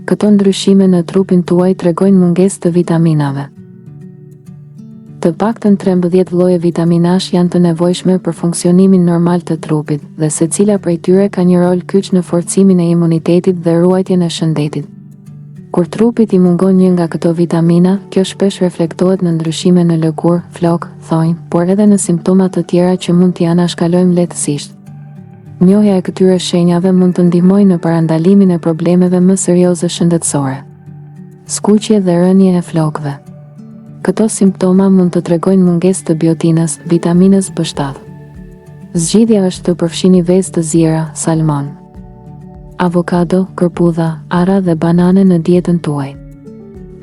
Këto ndryshime në trupin tuaj tregojnë mungesë të vitaminave. Të paktën 13 lloje vitaminash janë të nevojshme për funksionimin normal të trupit, dhe secila prej tyre ka një rol kyç në forcimin e imunitetit dhe ruajtjen e shëndetit. Kur trupit i mungon një nga këto vitamina, kjo shpesh reflektohet në ndryshime në lëkurë, flokë, thonjë, por edhe në simptoma të tjera që mund t'i anashkalojmë lehtësisht. Njohja e këtyre shenjave mund të ndihmojë në parandalimin e problemeve më serioze shëndetësore. Skuqje dhe rënje e flokëve. Këto simptoma mund të tregojnë mungesë të biotinës, vitaminës B7. Zgjidhja është të përfshini vezë të ziera, salmon, avokado, kërpudha, ara dhe banane në dietën tuaj.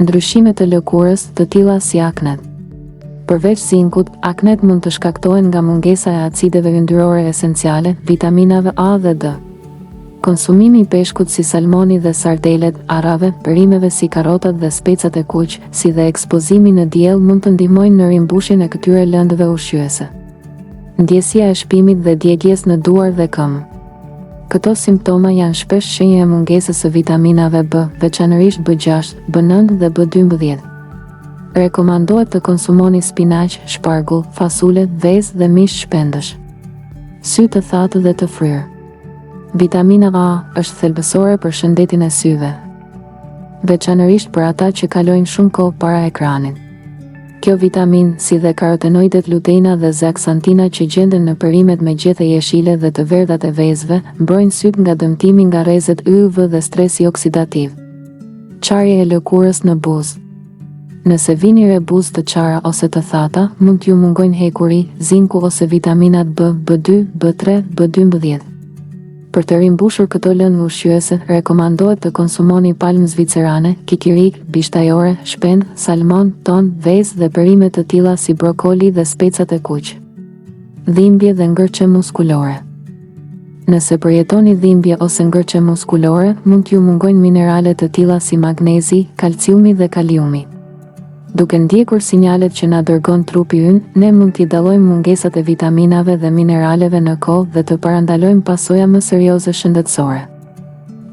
Ndryshime të lëkurës, të tilla si aknet. Përveç zinkut, aknet mund të shkaktohen nga mungesa e acideve yndyrore esenciale, vitaminave A dhe D. Konsumimi i peshkut si salmoni dhe sardelet, arave, perimeve si karotat dhe specat e kuq, si dhe ekspozimi në diell mund të ndihmojnë në rimbushjen e këtyre lëndëve ushqyese. Ndjesia e shpimit dhe djegjes në duar dhe këmbë. Këto simptoma janë shpesh shenja e mungesës së vitaminave B, veçanërisht B6, B9 dhe B12. Rekomandohet të konsumoni spinaq, shpargull, fasule, vezë dhe mish shpendësh. Sy të thatë dhe të fryrë. Vitamina A është thelbësore për shëndetin e syve, veçanërisht për ata që kalojnë shumë kohë para ekranit. Kjo vitamin, si dhe karotenoidet luteina dhe zeaksantina që gjenden në perimet me gjethe jeshile dhe të verdhat e vezëve, mbrojnë syt nga dëmtimi nga rrezet UV dhe stresi oksidativ. Qarje e lëkurës në buzë. Nëse vini re buzë të qara ose të thata, mund t'ju mungojnë hekuri, zinku ose vitaminat B, B2, B3, B12. Për të rimbushur këto lëndë ushqyese, rekomandohet të konsumoni palmë zvicerane, kikirik, bishtajore, shpend, salmon, ton, vezë dhe perime të tilla si brokoli dhe specat e kuq. Dhimbje dhe ngërçe muskulore. Nëse përjetoni dhimbje ose ngërçe muskulore, mund t'ju mungojnë minerale të tilla si magnezi, kalciumi dhe kaliumi. Duke ndjekur sinjalet që na dërgon trupi ynë, ne mund t'i dallojmë mungesat e vitaminave dhe mineraleve në kohë dhe të parandalojmë pasoja më serioze shëndetësore.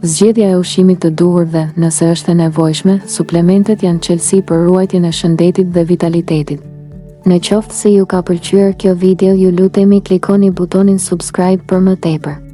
Zgjedhja e ushqimit të duhur dhe, nëse është e nevojshme, suplementet janë çelësi për ruajtjen e shëndetit dhe vitalitetit. Në qoftë se ju ka pëlqyer kjo video, ju lutemi klikoni butonin subscribe për më tepër.